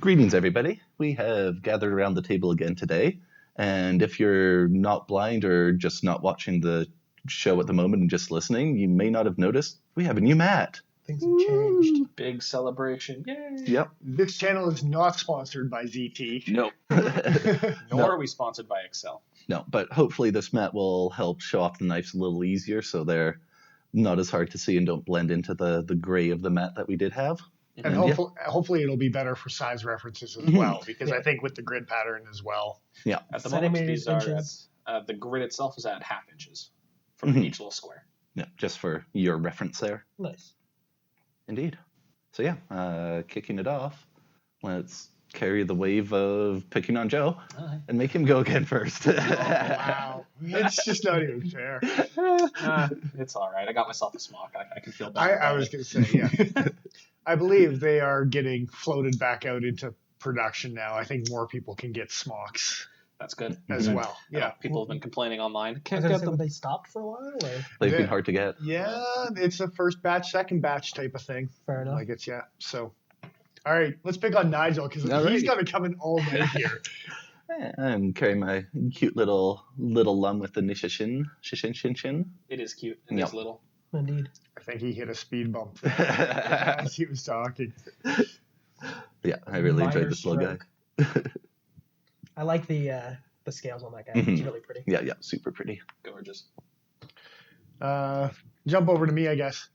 Greetings, everybody. We have gathered around the table again today. And if you're not blind or just not watching the show at the moment and just listening, you may not have noticed we have a new mat. Things have changed. Big celebration. Yay! Yep. This channel is not sponsored by ZT. No. Nor are we sponsored by Excel. No, but hopefully this mat will help show off the knives a little easier so they're not as hard to see and don't blend into the gray of the mat that we did have. And hopefully it'll be better for size references as well, because I think with the grid pattern as well. Yeah. At the moment, these are at, the grid itself is at ½ inches from each little square. Yeah, just for your reference there. Nice. Indeed. So yeah, kicking it off, let's carry the wave of picking on Joe and make him go again first. Oh, wow. It's just not even fair. It's all right. I got myself a smock. I can feel better. I was going to say, yeah. I believe they are getting floated back out into production now. I think more people can get smocks. That's good. As well. Yeah. People have been complaining online. Can't get them. They stopped for a while? Or? They've been hard to get. Yeah, it's a first batch, second batch type of thing. Fair enough. Like it's, yeah. So, all right, let's pick on Nigel because he's got to come in all night here. I'm carrying my cute little lum with the shin. It is cute. It is little. Indeed. I think he hit a speed bump as he was talking. Yeah, I really enjoyed this little guy. I like the scales on that guy. It's really pretty. Yeah, super pretty. Gorgeous. Jump over to me, I guess.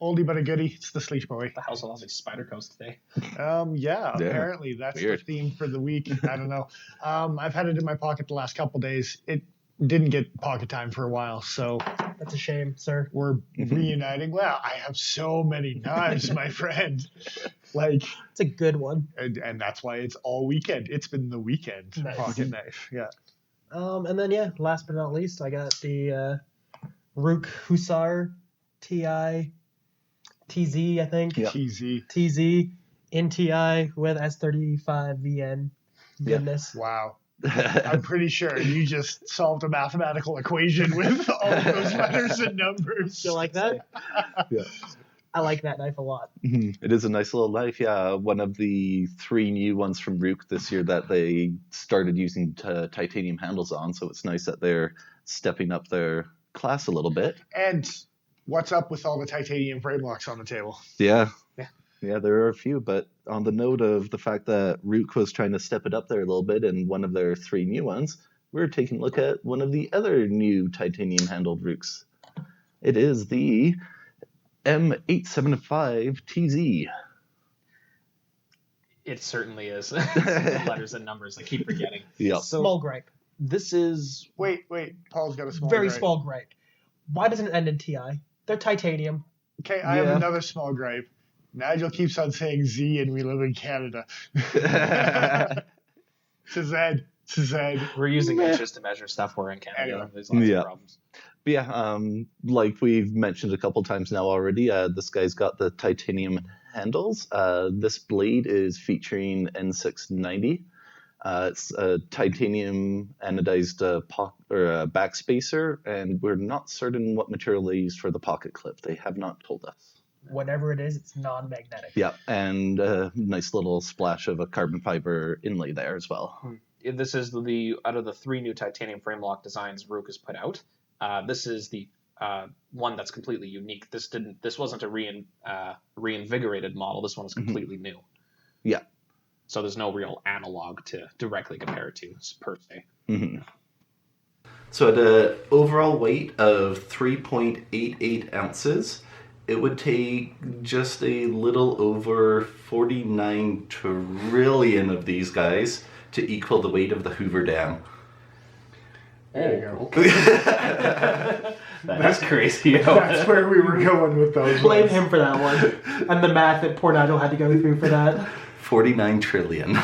Oldie but a goodie. It's the Sleech Boy. The house allows a spider coast today. Yeah, apparently that's the theme for the week. I don't know. I've had it in my pocket the last couple days. It didn't get pocket time for a while, so that's a shame, sir. We're reuniting. Well, I have so many knives, my friend. Like it's a good one, and that's why it's all weekend. It's been the weekend pocket knife. Yeah. And then last but not least, I got the Ruike Hussar TI TZ, I think. Yep. TZ in TI with S35 VN. Goodness. Yeah. Wow. I'm pretty sure you just solved a mathematical equation with all of those letters and numbers. You like that? Yeah. I like that knife a lot. It is a nice little knife, yeah. One of the 3 new ones from Ruike this year that they started using titanium handles on, so it's nice that they're stepping up their class a little bit. And what's up with all the titanium frame locks on the table? Yeah, there are a few, but on the note of the fact that Ruike was trying to step it up there a little bit in one of their 3 new ones, we're taking a look at one of the other new titanium-handled Ruikes. It is the M875-TZ. It certainly is. Letters and numbers. I keep forgetting. Yeah. So small gripe. This is... Wait. Paul's got a small Very gripe. small gripe. Why doesn't it end in TI? They're titanium. Okay, I have another small gripe. Nigel keeps on saying Z and we live in Canada. TZ. We're using inches to measure stuff. We're in Canada. Anyway. There's lots of problems. But yeah, like we've mentioned a couple times now already, this guy's got the titanium handles. This blade is featuring N690. It's a titanium anodized backspacer, and we're not certain what material they use for the pocket clip. They have not told us. Whatever it is, it's non-magnetic. Yeah, and a nice little splash of a carbon fiber inlay there as well. This is out of the 3 new titanium frame lock designs Ruike has put out. This is the one that's completely unique. This wasn't a reinvigorated model. This one is completely new. Yeah. So there's no real analog to directly compare it to per se. So at an overall weight of 3.88 ounces, it would take just a little over 49 trillion of these guys to equal the weight of the Hoover Dam. There you go. Okay. That's crazy. That's where we were going with those. Blame him for that one. And the math that poor Nigel had to go through for that. 49 trillion.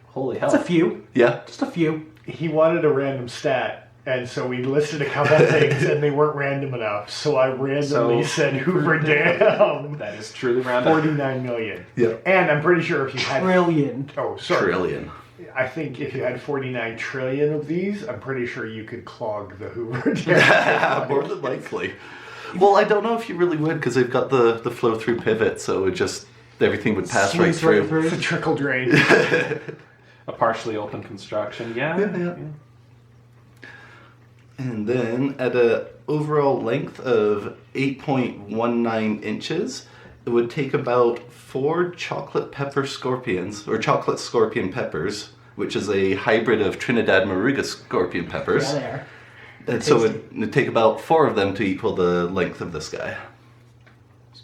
Holy hell. That's a few. Yeah. Just a few. He wanted a random stat. And so we listed a couple things, and they weren't random enough. So I randomly said Hoover Dam. That is truly random. 49 million. Yeah. And I'm pretty sure if you had... Trillion. Oh, sorry. Trillion. I think if you had 49 trillion of these, I'm pretty sure you could clog the Hoover Dam. More than likely. Well, I don't know if you really would, because they've got the flow-through pivot, so it just everything would pass right Sweeps through. It's a trickle drain. A partially open construction. Yeah. And then at a overall length of 8.19 inches, it would take about 4 chocolate pepper scorpions, or chocolate scorpion peppers, which is a hybrid of Trinidad Moruga scorpion peppers. Yeah, they are. And so it would take about 4 of them to equal the length of this guy.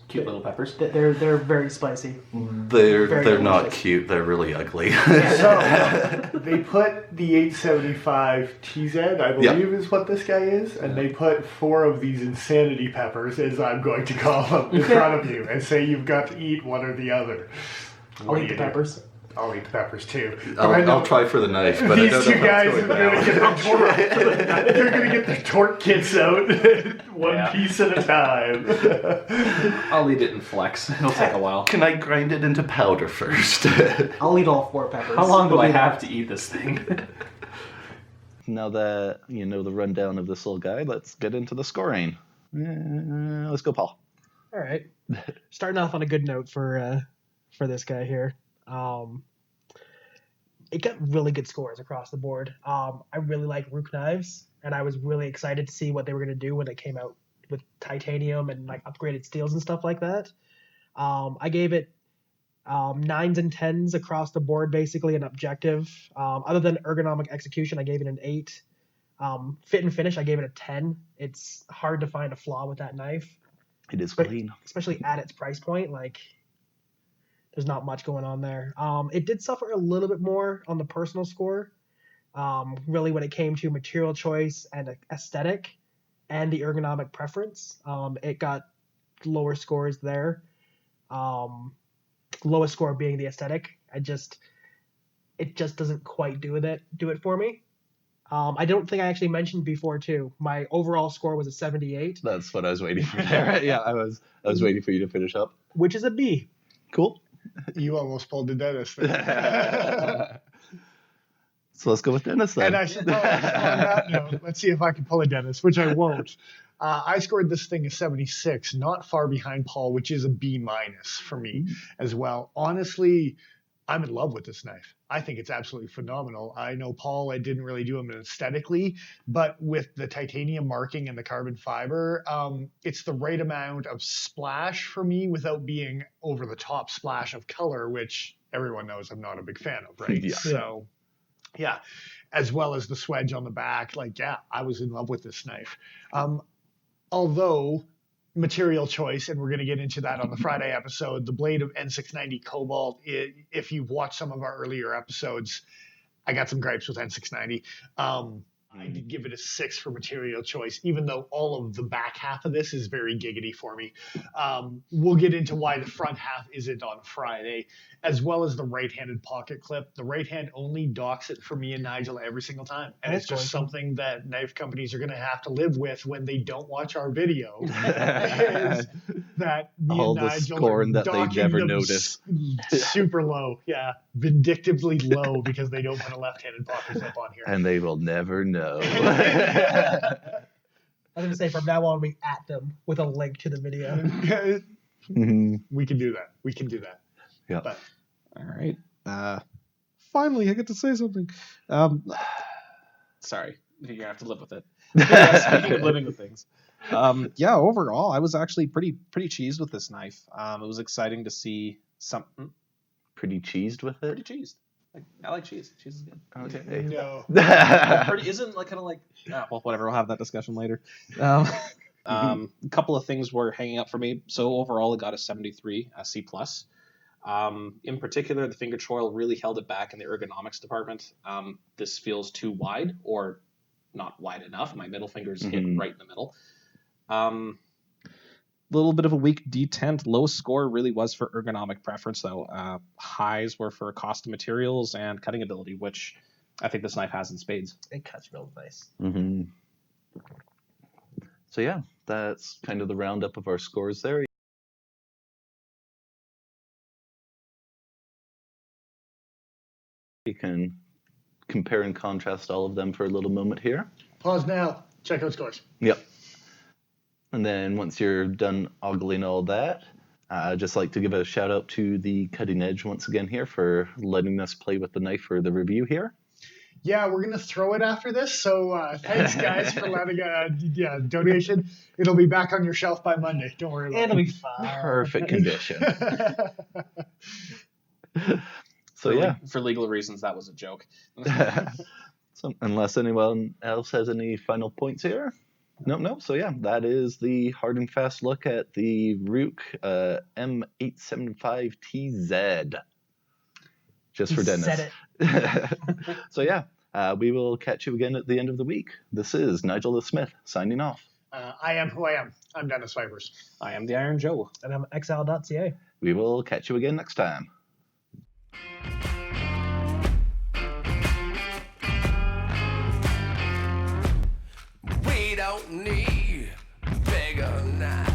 Cute little peppers. They're very spicy. They're not cute. They're really ugly. So they put the 875-TZ, I believe is what this guy is, and they put 4 of these insanity peppers, as I'm going to call them, in front of you, and say you've got to eat one or the other. I'll eat the peppers. I'll eat the peppers too. I'll try for the knife, but these I don't two know how guys it's are going going to down. get their torque. They're going to get their torque kits out, one piece at a time. I'll eat it in flex. It'll take a while. Can I grind it into powder first? I'll eat all 4 peppers. How long do I have to eat this thing? Now that you know the rundown of this little guy, let's get into the scoring. Let's go, Paul. All right. Starting off on a good note for this guy here. It got really good scores across the board. I really like Ruike knives, and I was really excited to see what they were going to do when they came out with titanium and like upgraded steels and stuff like that. I gave it 9s and 10s across the board, basically an objective. Other than ergonomic execution, I gave it an 8. Fit and finish, I gave it a 10. It's hard to find a flaw with that knife. It is clean. Especially at its price point, like there's not much going on there. It did suffer a little bit more on the personal score, really when it came to material choice and aesthetic and the ergonomic preference. It got lower scores there. Lowest score being the aesthetic. It just doesn't quite do it for me. I don't think I actually mentioned before too. My overall score was a 78. That's what I was waiting for there. Yeah, I was waiting for you to finish up. Which is a B. Cool. You almost pulled the Dennis there. So let's go with Dennis then. And I suppose on that note, let's see if I can pull a Dennis, which I won't. I scored this thing a 76, not far behind Paul, which is a B- for me as well. Honestly, I'm in love with this knife. I think it's absolutely phenomenal. I know Paul, I didn't really do him aesthetically, but with the titanium marking and the carbon fiber, it's the right amount of splash for me without being over the top splash of color, which everyone knows I'm not a big fan of, right? Yeah. So, yeah, as well as the swedge on the back. Like, yeah, I was in love with this knife. Although material choice, and we're going to get into that on the Friday episode, the blade of N690 Cobalt, if you've watched some of our earlier episodes, I got some gripes with N690. I did give it a 6 for material choice, even though all of the back half of this is very giggity for me. We'll get into why the front half isn't on Friday, as well as the right-handed pocket clip. The right hand only docks it for me and Nigel every single time. And it's just something that knife companies are going to have to live with when they don't watch our video. Is that me all and the Nigel scorn that they docking never them notice. Super low, yeah. Vindictively low because they don't put a left-handed pocket clip on here. And they will never know. I was going to say, from now on, we at them with a link to the video. We can do that. Yeah. But, all right. Finally, I get to say something. Sorry, you're going to have to live with it. Speaking of living with things. Yeah, overall, I was actually pretty cheesed with this knife. It was exciting to see something. Pretty cheesed with it? Pretty cheesed. I like cheese. Cheese is good. Okay. no. Pretty isn't like kind of like well, whatever. We'll have that discussion later. A couple of things were hanging up for me. So overall, it got a 73, a C+. In particular, the finger choil really held it back in the ergonomics department. This feels too wide or not wide enough. My middle finger's hit right in the middle. Little bit of a weak D10. Lowest score really was for ergonomic preference, though. Highs were for cost of materials and cutting ability, which I think this knife has in spades. It cuts real nice. Mm-hmm. So yeah, that's kind of the roundup of our scores there. You can compare and contrast all of them for a little moment here. Pause now. Check out scores. Yep. And then once you're done ogling all that, I'd just like to give a shout out to the Cutting Edge once again here for letting us play with the knife for the review here. Yeah, we're gonna throw it after this. So thanks, guys, for letting donation. It'll be back on your shelf by Monday. Don't worry about It'll it. be fine. Perfect condition. So for legal reasons, that was a joke. So unless anyone else has any final points here. No. So yeah, that is the hard and fast look at the Ruike M875-TZ. Just for Dennis. Said it. So yeah, we will catch you again at the end of the week. This is Nigel the Smith signing off. I am who I am. I'm Dennis Vipers. I am the Iron Joe. And I'm exile.ca. We will catch you again next time. We don't need bigger knives.